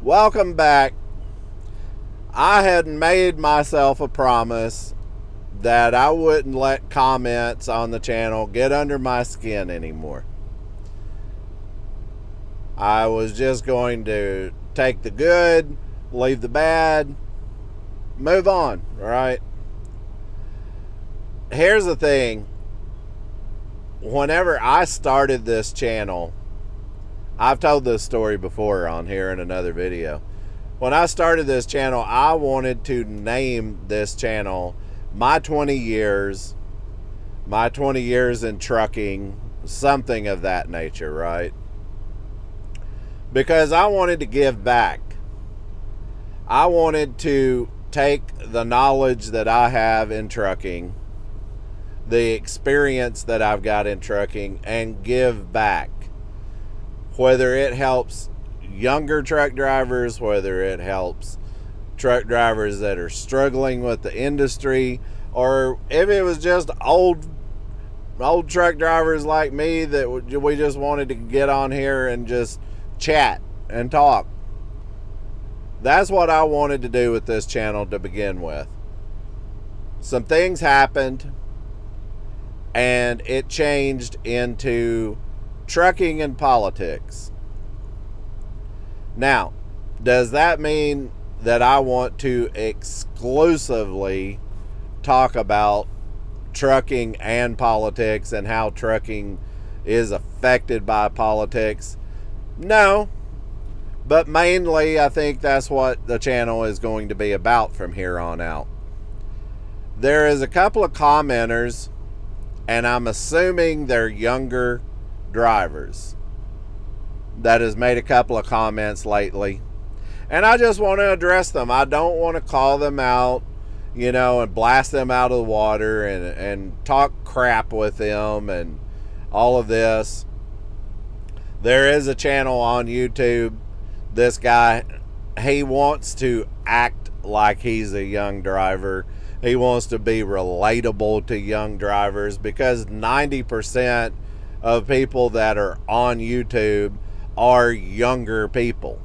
Welcome back. I had made myself a promise that I wouldn't let comments on the channel get under my skin anymore. I was just going to take the good, leave the bad, move on, right? Here's the thing. Whenever I started this channel, I've told this story before on here in another video. When I started this channel, I wanted to name this channel My 20 Years, My 20 Years in Trucking, something of that nature, right? Because I wanted to give back. I wanted to take the knowledge that I have in trucking, the experience that I've got in trucking, and give back. Whether it helps younger truck drivers, whether it helps truck drivers that are struggling with the industry, or if it was just old truck drivers like me that we just wanted to get on here and just chat and talk. That's what I wanted to do with this channel to begin with. Some things happened and it changed into trucking and politics. Now, does that mean that I want to exclusively talk about trucking and politics and how trucking is affected by politics? No, but mainly I think that's what the channel is going to be about from here on out. There is a couple of commenters, and I'm assuming they're younger drivers, that has made a couple of comments lately, and I just want to address them. I don't want to call them out, and blast them out of the water and talk crap with them and all of this. There is a channel on YouTube. This guy, he wants to act like he's a young driver. He wants to be relatable to young drivers because 90% of people that are on YouTube are younger people.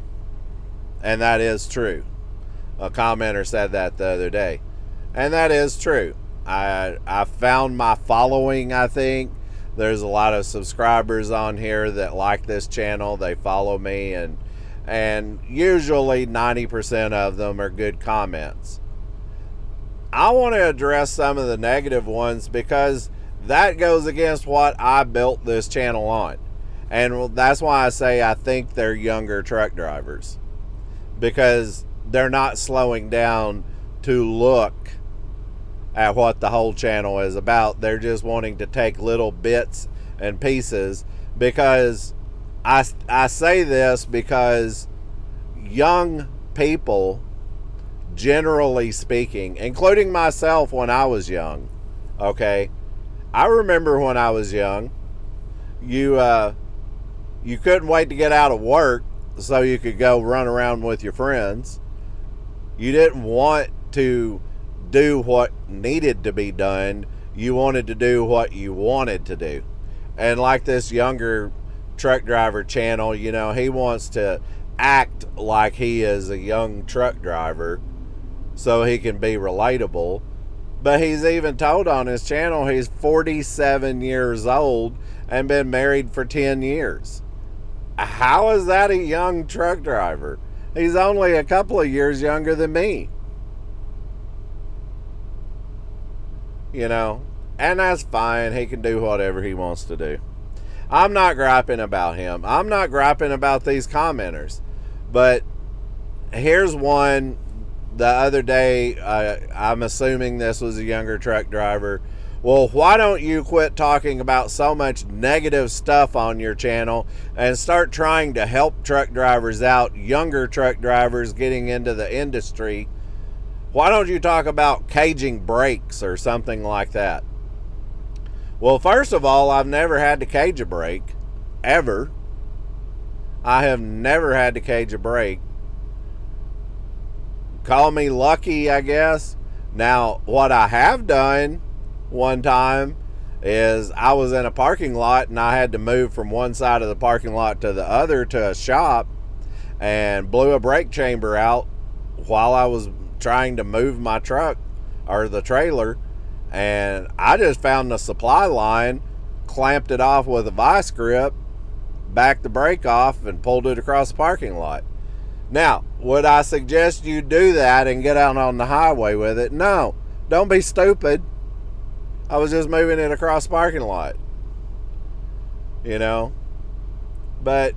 And that is true. A commenter said that the other day. And that is true. I found my following, I think. There's a lot of subscribers on here that like this channel. They follow me, and usually 90% of them are good comments. I want to address some of the negative ones because that goes against what I built this channel on. And that's why I say I think they're younger truck drivers, because they're not slowing down to look at what the whole channel is about. They're just wanting to take little bits and pieces, because I say this because young people, generally speaking, including myself when I was young, okay, I remember when I was young, you couldn't wait to get out of work so you could go run around with your friends. You didn't want to do what needed to be done. You wanted to do what you wanted to do. And like this younger truck driver channel, he wants to act like he is a young truck driver so he can be relatable. But he's even told on his channel he's 47 years old and been married for 10 years. How is that a young truck driver? He's only a couple of years younger than me. And that's fine. He can do whatever he wants to do. I'm not griping about him. I'm not griping about these commenters. But here's one the other day. I'm assuming this was a younger truck driver. Well, why don't you quit talking about so much negative stuff on your channel and start trying to help truck drivers out, younger truck drivers getting into the industry? Why don't you talk about caging brakes or something like that? Well, first of all, I've never had to cage a brake, ever. I have never had to cage a brake. Call me lucky, I guess. Now, what I have done one time is I was in a parking lot and I had to move from one side of the parking lot to the other to a shop, and blew a brake chamber out while I was trying to move my truck or the trailer. And I just found the supply line, clamped it off with a vice grip, backed the brake off, and pulled it across the parking lot. Now, would I suggest you do that and get out on the highway with it? No. Don't be stupid. I was just moving it across the parking lot. You know? But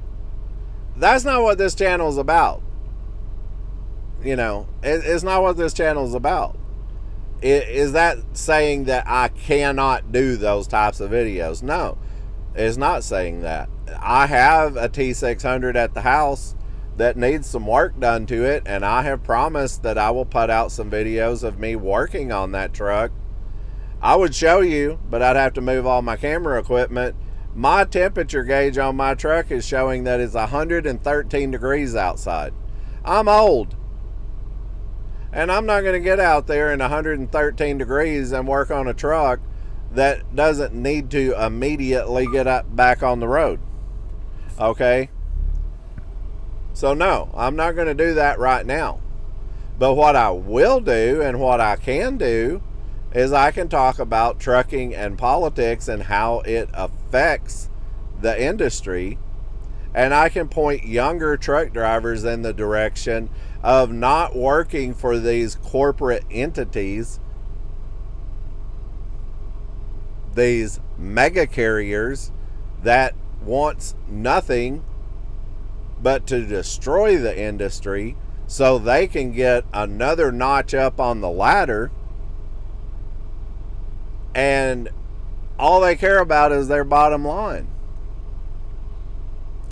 that's not what this channel is about. You know, it's not what this channel is about. Is that saying that I cannot do those types of videos? No, it's not saying that. I have a T600 at the house that needs some work done to it, and I have promised that I will put out some videos of me working on that truck. I would show you, but I'd have to move all my camera equipment. My temperature gauge on my truck is showing that it's 113 degrees outside. I'm old, and I'm not going to get out there in 113 degrees and work on a truck that doesn't need to immediately get up back on the road. Okay? So no, I'm not going to do that right now. But what I will do and what I can do is I can talk about trucking and politics and how it affects the industry. And I can point younger truck drivers in the direction of not working for these corporate entities, these mega carriers that wants nothing but to destroy the industry so they can get another notch up on the ladder, and all they care about is their bottom line.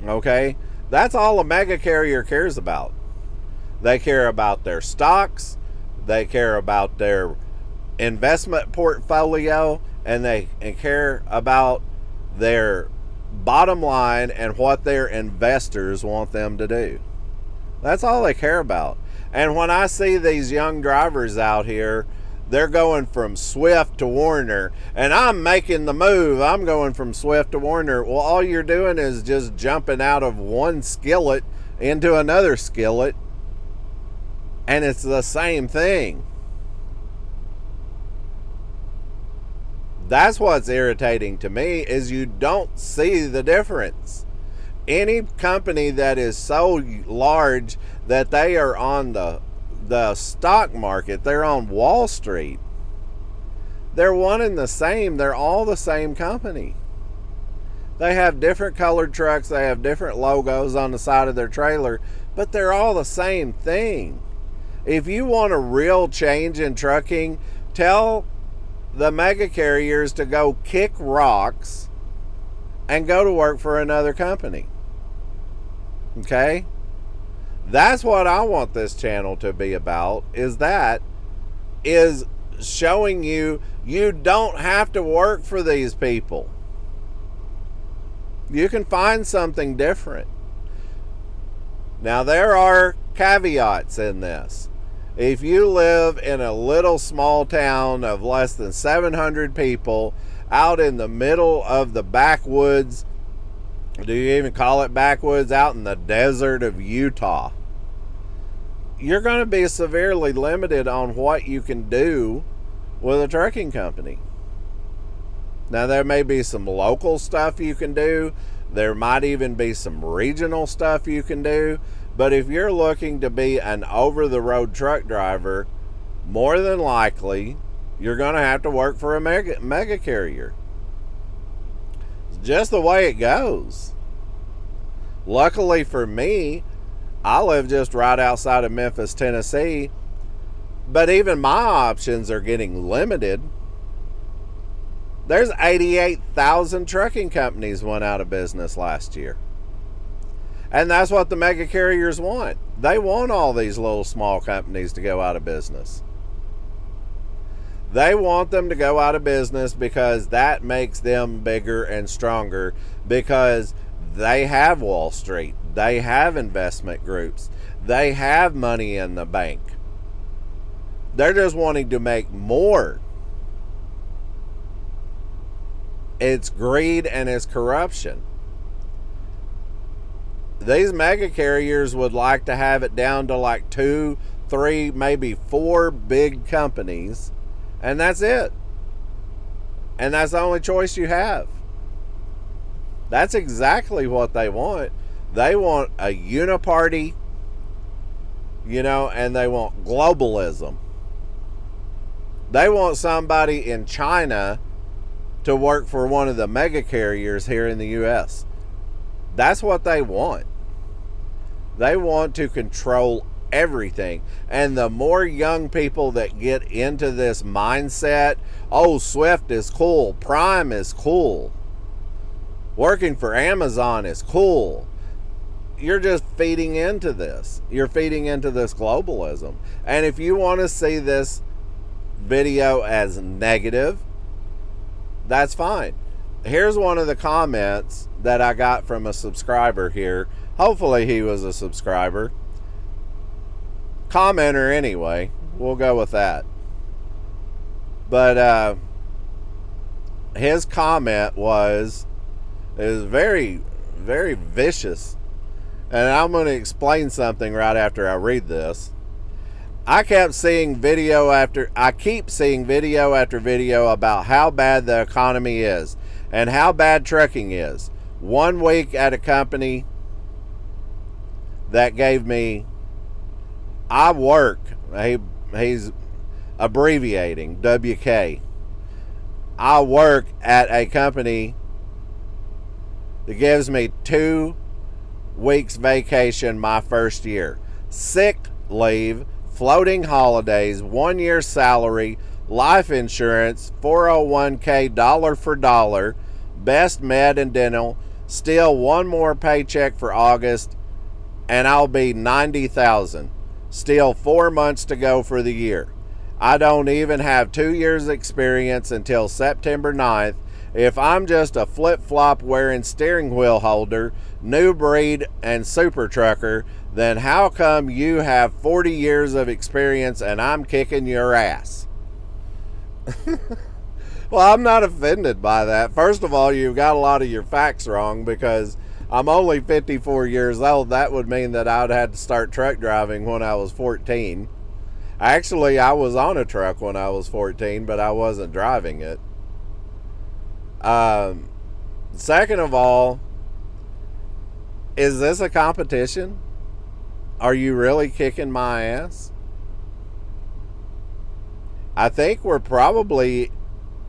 Okay? That's all a mega carrier cares about. They care about their stocks, they care about their investment portfolio, and they care about their bottom line and what their investors want them to do. That's all they care about. And when I see these young drivers out here, they're going from Swift to Werner, and I'm making the move. I'm going from Swift to Werner. Well, all you're doing is just jumping out of one skillet into another skillet, and it's the same thing. That's what's irritating to me, is you don't see the difference. Any company that is so large that they are on the stock market, they're on Wall Street, they're one and the same. They're all the same company. They have different colored trucks, they have different logos on the side of their trailer, but they're all the same thing. If you want a real change in trucking, tell the mega carriers to go kick rocks and go to work for another company. Okay? That's what I want this channel to be about, is showing you don't have to work for these people. You can find something different. Now, there are caveats in this. If you live in a little small town of less than 700 people out in the middle of the backwoods, do you even call it backwoods, out in the desert of Utah, you're going to be severely limited on what you can do with a trucking company. Now, there may be some local stuff you can do. There might even be some regional stuff you can do. But if you're looking to be an over-the-road truck driver, more than likely, you're going to have to work for a mega carrier. It's just the way it goes. Luckily for me, I live just right outside of Memphis, Tennessee, but even my options are getting limited. There's 88,000 trucking companies went out of business last year. And that's what the mega carriers want. They want all these little small companies to go out of business. They want them to go out of business because that makes them bigger and stronger, because they have Wall Street. They have investment groups. They have money in the bank. They're just wanting to make more. It's greed and it's corruption. these mega carriers would like to have it down to like 2, 3, maybe 4 big companies, and that's it. And that's the only choice you have. That's exactly what they want. They want a uniparty, and they want globalism. They want somebody in China to work for one of the mega carriers here in the U.S. That's what they want. They want to control everything. And the more young people that get into this mindset, oh, Swift is cool, Prime is cool, working for Amazon is cool, you're just feeding into this. You're feeding into this globalism. And if you want to see this video as negative, that's fine. Here's one of the comments that I got from a subscriber here. Hopefully he was a subscriber. Commenter anyway. We'll go with that. But his comment was very, very vicious. And I'm going to explain something right after I read this. I keep seeing video after video about how bad the economy is and how bad trucking is. 1 week at a company that gave me, I work, he's abbreviating, WK. I work at a company that gives me 2 weeks vacation my first year, sick leave, floating holidays, 1 year salary, life insurance, 401k dollar for dollar, best med and dental, still 1 more paycheck for August, and I'll be $90,000. Still 4 months to go for the year. I don't even have 2 years experience until September 9th. If I'm just a flip-flop wearing steering wheel holder, new breed, and super trucker, then how come you have 40 years of experience and I'm kicking your ass? Well, I'm not offended by that. First of all, you've got a lot of your facts wrong, because I'm only 54 years old. That would mean that I would have to start truck driving when I was 14. Actually, I was on a truck when I was 14, but I wasn't driving it. Second of all, is this a competition? Are you really kicking my ass? I think we're probably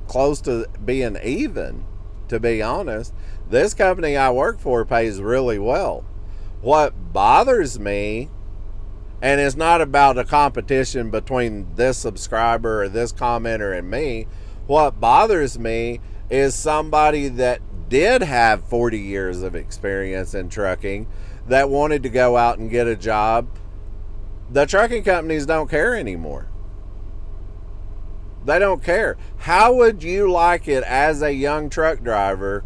close to being even, to be honest. This company I work for pays really well. What bothers me, and it's not about a competition between this subscriber or this commenter and me, what bothers me is somebody that did have 40 years of experience in trucking that wanted to go out and get a job. The trucking companies don't care anymore. They don't care. How would you like it as a young truck driver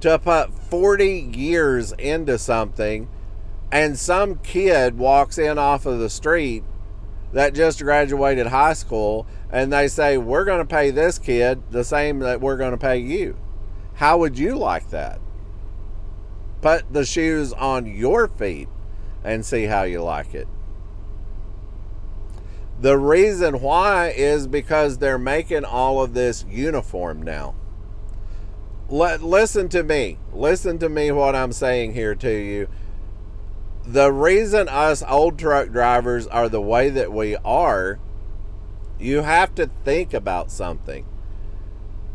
to put 40 years into something, and some kid walks in off of the street that just graduated high school, and they say, we're going to pay this kid the same that we're going to pay you? How would you like that? Put the shoes on your feet and see how you like it. The reason why is because they're making all of this uniform now. Listen to me. Listen to me what I'm saying here to you. The reason us old truck drivers are the way that we are, you have to think about something.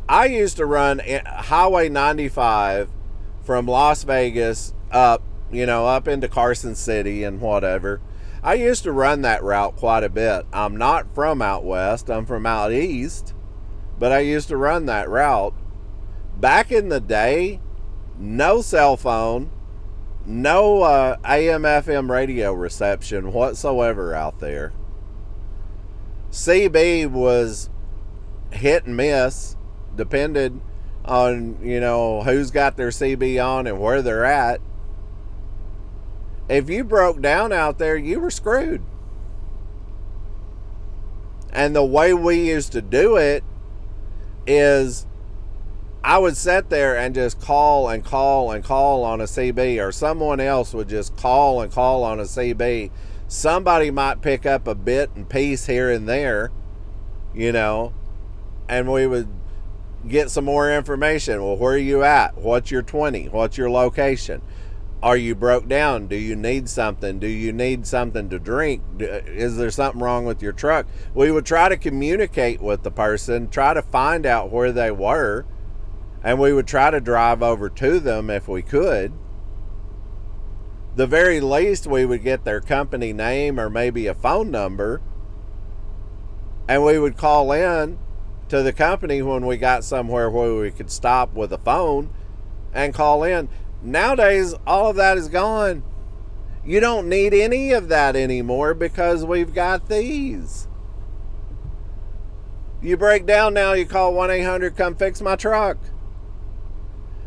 I used to run Highway 95 from Las Vegas up into Carson City and whatever. I used to run that route quite a bit. I'm not from out west. I'm from out east. But I used to run that route. Back in the day, no cell phone, no AM, FM radio reception whatsoever out there. CB was hit and miss, depended on, who's got their CB on and where they're at. If you broke down out there, you were screwed. And the way we used to do it is I would sit there and just call and call and call on a CB, or someone else would just call and call on a CB. Somebody might pick up a bit and piece here and there, you know, and we would get some more information. Well, where are you at? What's your 20? What's your location? Are you broke down? Do you need something? Do you need something to drink? Is there something wrong with your truck? We would try to communicate with the person, try to find out where they were, and we would try to drive over to them if we could. The very least, we would get their company name or maybe a phone number, and we would call in to the company when we got somewhere where we could stop with a phone and call in. Nowadays, all of that is gone. You don't need any of that anymore because we've got these. You break down now, you call 1-800, come fix my truck.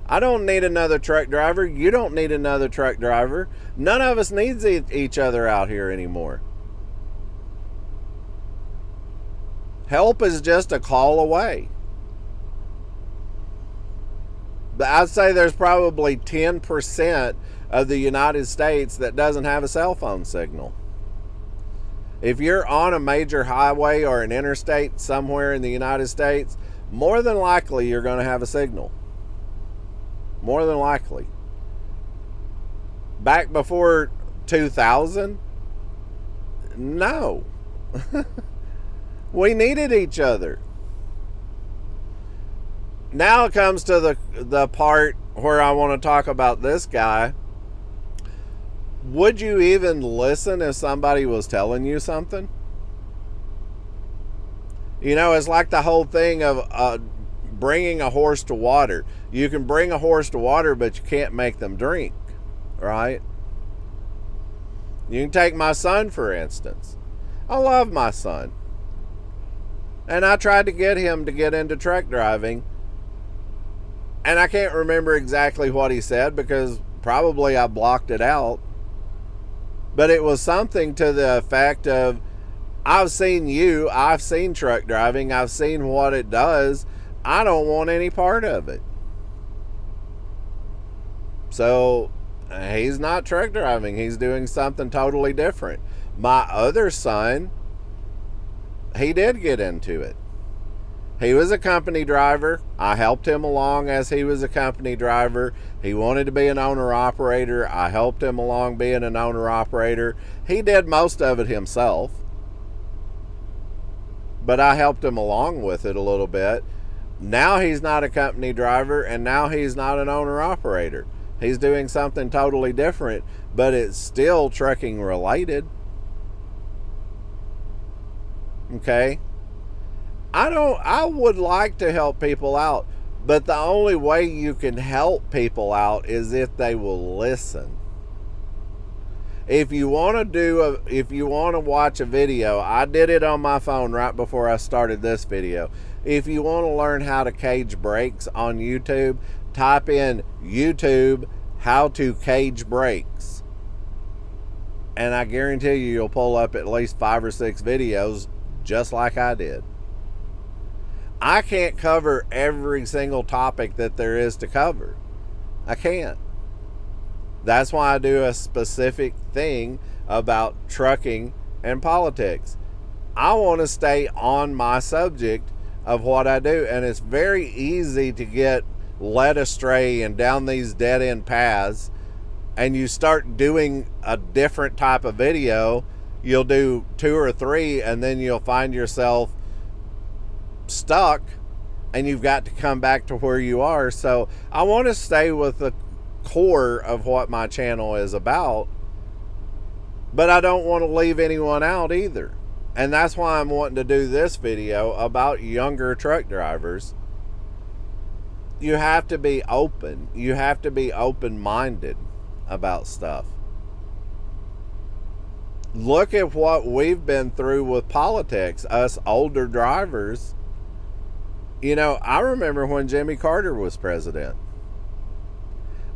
I don't need another truck driver. You don't need another truck driver. None of us needs each other out here anymore. Help is just a call away. But I'd say there's probably 10% of the United States that doesn't have a cell phone signal. If you're on a major highway or an interstate somewhere in the United States, more than likely you're going to have a signal. More than likely. Back before 2000, no. We needed each other. Now it comes to the part where I want to talk about this guy. Would you even listen if somebody was telling you something? You know, it's like the whole thing of bringing a horse to water. You can bring a horse to water, but you can't make them drink, right? You can take my son, for instance. I love my son. And I tried to get him to get into truck driving. And I can't remember exactly what he said because probably I blocked it out. But it was something to the effect of, I've seen you, I've seen truck driving, I've seen what it does. I don't want any part of it. So he's not truck driving. He's doing something totally different. My other son, he did get into it. He was a company driver. I helped him along as he was a company driver. He wanted to be an owner-operator. I helped him along being an owner-operator. He did most of it himself, but I helped him along with it a little bit. Now he's not a company driver, and now he's not an owner-operator. He's doing something totally different, but it's still trucking related. Okay? I would like to help people out, but the only way you can help people out is if they will listen. If you want to watch a video, I did it on my phone right before I started this video. If you want to learn how to cage brakes on YouTube, type in YouTube how to cage brakes. And I guarantee you'll pull up at least 5 or 6 videos just like I did. I can't cover every single topic that there is to cover. I can't. That's why I do a specific thing about trucking and politics. I want to stay on my subject of what I do, and it's very easy to get led astray and down these dead-end paths, and you start doing a different type of video. You'll do 2 or 3, and then you'll find yourself stuck, and you've got to come back to where you are. So I want to stay with the core of what my channel is about, but I don't want to leave anyone out either. And that's why I'm wanting to do this video about younger truck drivers. You have to be open. You have to be open-minded about stuff. Look at what we've been through with politics, us older drivers. You know, I remember when Jimmy Carter was president.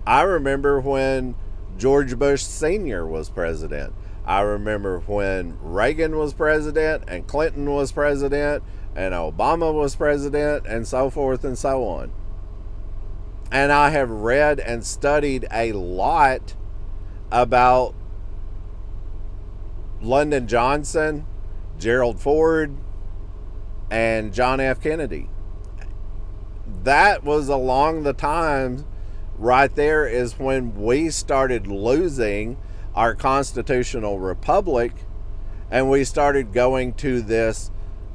I remember when George Bush Sr. was president. I remember when Reagan was president and Clinton was president and Obama was president and so forth and so on. And I have read and studied a lot about Lyndon Johnson, Gerald Ford, and John F. Kennedy. That was along the time right there is when we started losing our constitutional republic, and we started going to this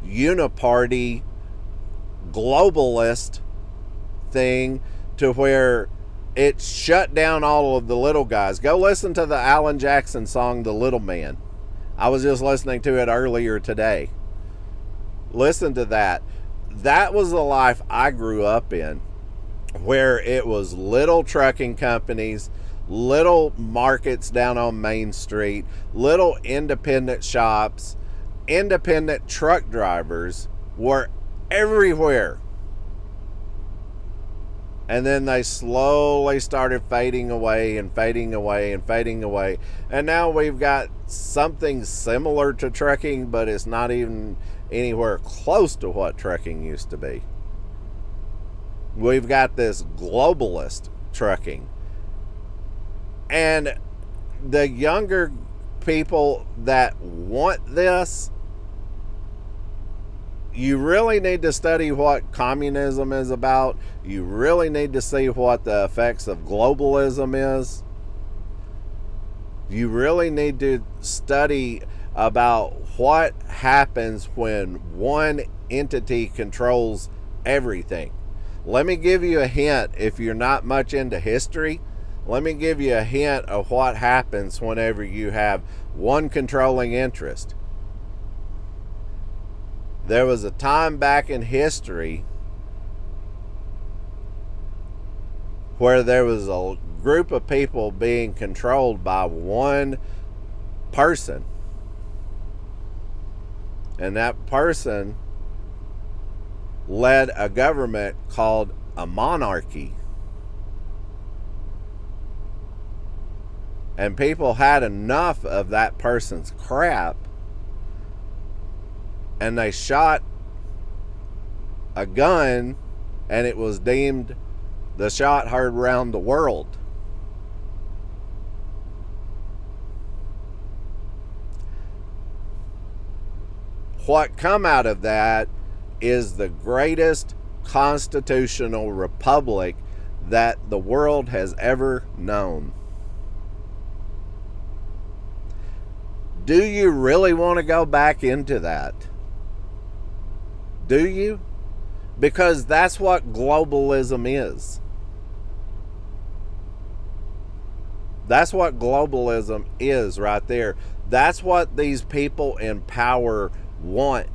uniparty globalist thing to where it shut down all of the little guys. Go listen to the Alan Jackson song, The Little Man. I was just listening to it earlier today. Listen to that. That was the life I grew up in, where it was little trucking companies, little markets down on Main Street, little independent shops, independent truck drivers were everywhere. And then they slowly started fading away and fading away and fading away. And now we've got something similar to trucking, but it's not even anywhere close to what trucking used to be. We've got this globalist trucking. And the younger people that want this, you really need to study what communism is about. You really need to see what the effects of globalism is. You really need to study about what happens when one entity controls everything. Let me give you a hint. If you're not much into history, let me give you a hint of what happens whenever you have one controlling interest. There was a time back in history where there was a group of people being controlled by one person. And that person led a government called a monarchy. And people had enough of that person's crap, and they shot a gun, and it was deemed the shot heard around the world. What come out of that is the greatest constitutional republic that the world has ever known. Do you really want to go back into that? Do you? Because that's what globalism is. That's what globalism is right there. That's what these people in power want.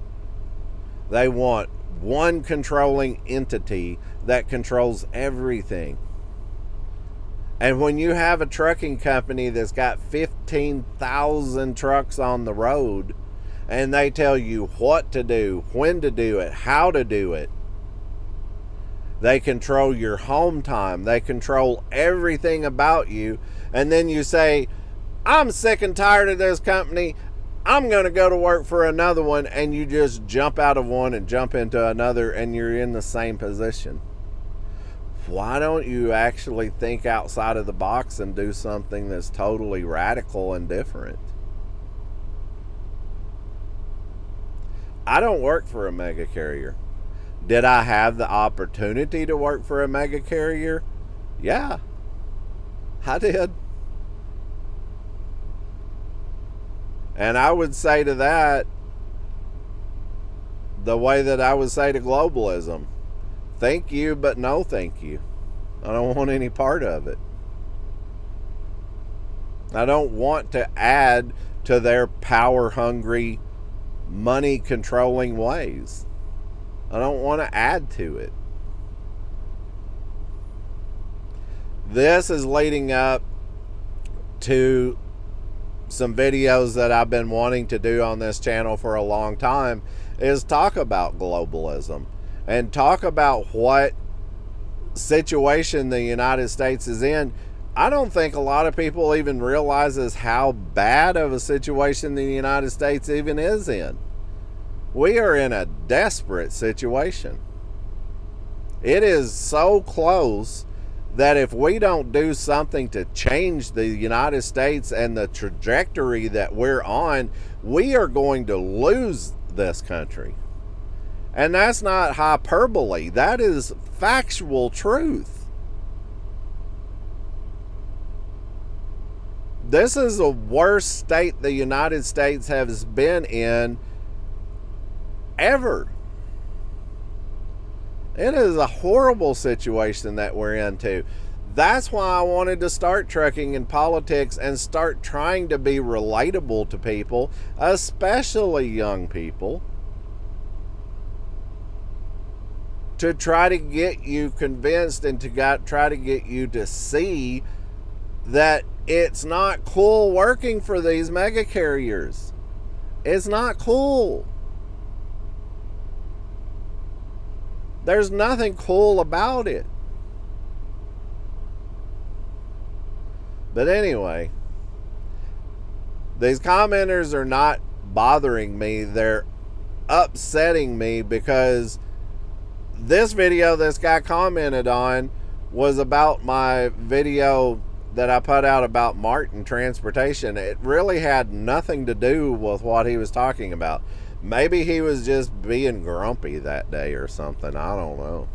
They want one controlling entity that controls everything. And when you have a trucking company that's got 15,000 trucks on the road, and they tell you what to do, when to do it, how to do it, they control your home time, they control everything about you, and then you say, I'm sick and tired of this company, I'm going to go to work for another one, and you just jump out of one and jump into another, and you're in the same position. Why don't you actually think outside of the box and do something that's totally radical and different? I don't work for a mega carrier. Did I have the opportunity to work for a mega carrier? Yeah, I did. And I would say to that, the way that I would say to globalism, thank you, but no thank you. I don't want any part of it. I don't want to add to their power-hungry, money-controlling ways. I don't want to add to it. This is leading up to some videos that I've been wanting to do on this channel for a long time, is talk about globalism and talk about what situation the United States is in. I don't think a lot of people even realizes how bad of a situation the United States even is in. We are in a desperate situation. It is so close that if we don't do something to change the United States and the trajectory that we're on, we are going to lose this country. And that's not hyperbole. That is factual truth. This is the worst state the United States has been in ever. It is a horrible situation that we're into. That's why I wanted to start trucking in politics and start trying to be relatable to people, especially young people, to try to get you convinced and to try to get you to see that it's not cool working for these mega carriers. It's not cool. There's nothing cool about it. But anyway, these commenters are not bothering me. They're upsetting me because this video this guy commented on was about my video that I put out about Martin Transportation. It really had nothing to do with what he was talking about. Maybe he was just being grumpy that day or something. I don't know.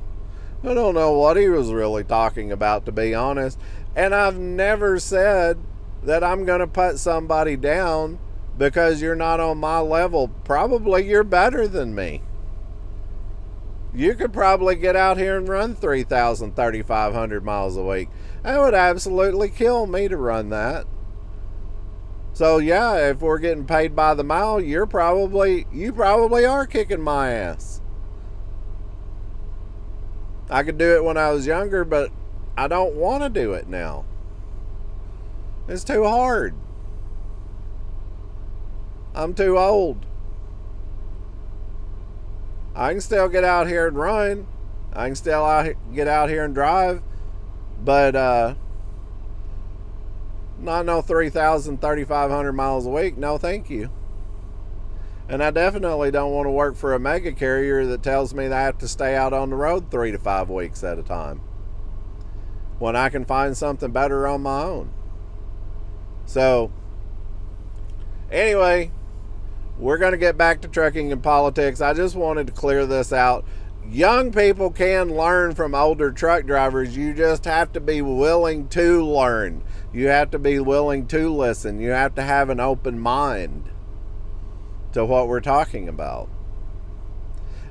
I don't know what he was really talking about, to be honest. And I've never said that I'm going to put somebody down because you're not on my level. Probably you're better than me. You could probably get out here and run 3,000, 3,500 miles a week. It would absolutely kill me to run that. So yeah, if we're getting paid by the mile, you probably are kicking my ass. I could do it when I was younger, but I don't want to do it now. It's too hard. I'm too old. I can still get out here and run. I can still get out here and drive. But not no 3,000, 3,500 miles a week. No, thank you. And I definitely don't want to work for a mega carrier that tells me that I have to stay out on the road 3 to 5 weeks at a time, when I can find something better on my own. So, anyway, we're going to get back to trucking and politics. I just wanted to clear this out. Young people can learn from older truck drivers. You just have to be willing to learn. You have to be willing to listen. You have to have an open mind to what we're talking about.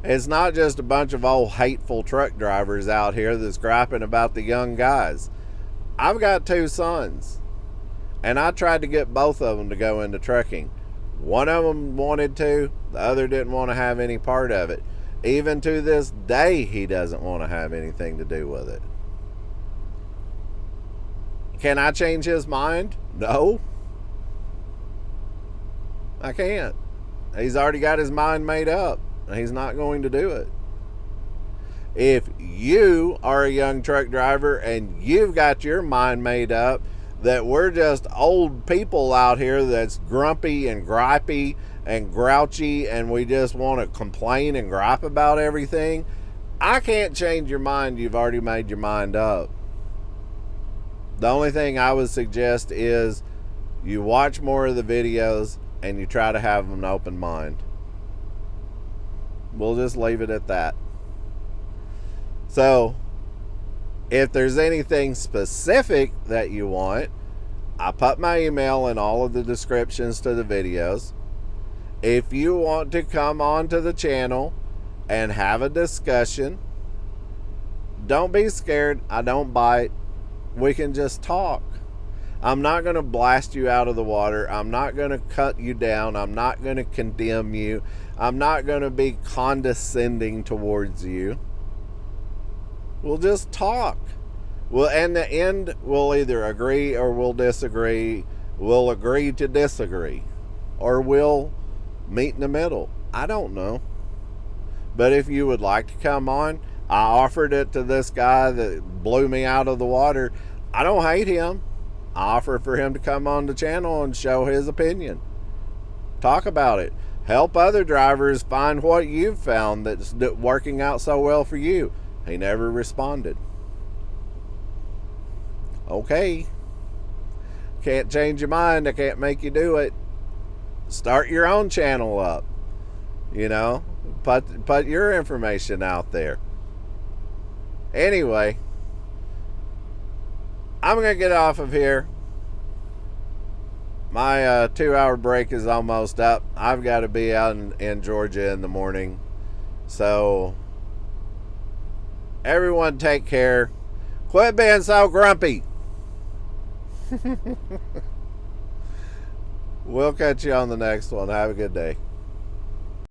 It's not just a bunch of old hateful truck drivers out here that's griping about the young guys. I've got 2 sons, and I tried to get both of them to go into trucking. One of them wanted to, the other didn't want to have any part of it. Even to this day, he doesn't want to have anything to do with it. Can I change his mind? No. I can't. He's already got his mind made up. He's not going to do it. If you are a young truck driver and you've got your mind made up that we're just old people out here that's grumpy and gripey and grouchy and we just want to complain and gripe about everything, I can't change your mind. You've already made your mind up. The only thing I would suggest is you watch more of the videos and you try to have an open mind. We'll just leave it at that. So, if there's anything specific that you want, I put my email in all of the descriptions to the videos. If you want to come onto the channel and have a discussion, don't be scared. I don't bite. We can just talk. I'm not going to blast you out of the water. I'm not going to cut you down. I'm not going to condemn you. I'm not going to be condescending towards you. We'll just talk. Well, in the end, we'll either agree or we'll disagree. We'll agree to disagree. Or we'll meet in the middle. I don't know. But if you would like to come on, I offered it to this guy that blew me out of the water. I don't hate him. I offered for him to come on the channel and show his opinion. Talk about it. Help other drivers find what you've found that's working out so well for you. He never responded. Okay. Can't change your mind. I can't make you do it. Start your own channel up. You know, put your information out there. Anyway, I'm going to get off of here. My 2-hour break is almost up. I've got to be out in Georgia in the morning. So, everyone take care. Quit being so grumpy. We'll catch you on the next one. Have a good day.